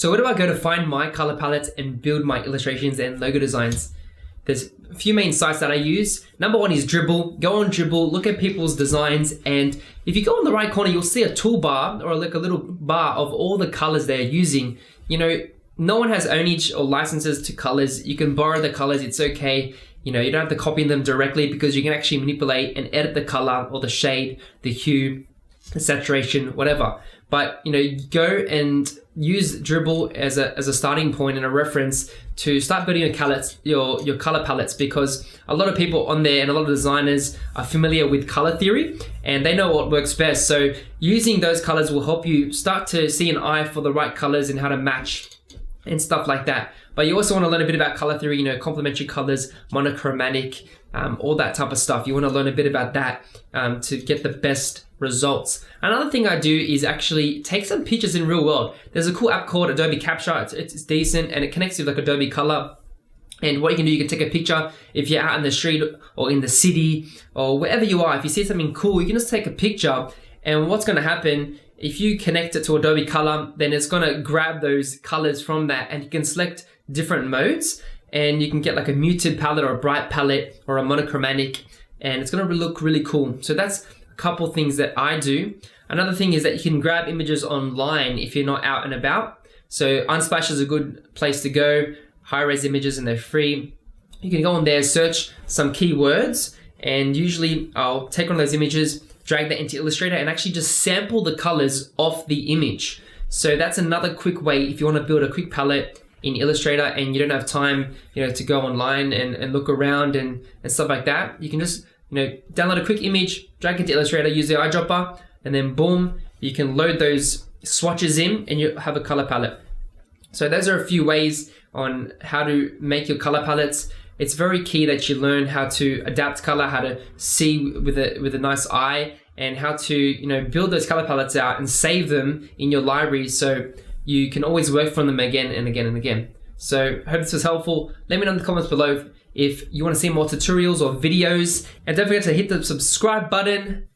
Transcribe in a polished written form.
So where do I go to find my color palettes and build my illustrations and logo designs? There's a few main sites that I use. Number one is Dribble. Go on Dribble, look at people's designs, and if you go in the right corner, you'll see a toolbar or like a little bar of all the colors they're using. You know, no one has ownage or licenses to colors. You can borrow the colors, it's okay. You know, you don't have to copy them directly because you can actually manipulate and edit the color or the shade, the hue, the saturation, whatever. But you know, go and use Dribble as a starting point and a reference to start building your color palettes, because a lot of people on there and a lot of designers are familiar with color theory and they know what works best. So using those colors will help you start to see an eye for the right colors and how to match and stuff like that. But you also want to learn a bit about color theory, you know, complementary colors, monochromatic, all that type of stuff. You want to learn a bit about that to get the best results. Another thing I do is actually take some pictures in real world. There's a cool app called Adobe Capture. It's decent and it connects with like Adobe Color. And what you can do, you can take a picture if you're out in the street or in the city or wherever you are. If you see something cool, you can just take a picture, and what's going to happen, if you connect it to Adobe Color, then it's going to grab those colors from that, and you can select different modes, and you can get like a muted palette or a bright palette or a monochromatic, and it's going to look really cool. So that's a couple things that I do. Another thing is that you can grab images online if you're not out and about. So Unsplash is a good place to go. High-res images, and they're free. You can go on there, search some keywords, and usually I'll take one of those images, drag that into Illustrator, and actually just sample the colors off the image. So that's another quick way if you want to build a quick palette in Illustrator and you don't have time, you know, to go online and look around and stuff like that. You can just, you know, download a quick image, drag it to Illustrator, use the eyedropper, and then boom, you can load those swatches in and you have a color palette. So those are a few ways on how to make your color palettes. It's very key that you learn how to adapt color, how to see with a nice eye, and how to, you know, build those color palettes out and save them in your library so you can always work from them again and again and again. So hope this was helpful. Let me know in the comments below if you want to see more tutorials or videos, and don't forget to hit the subscribe button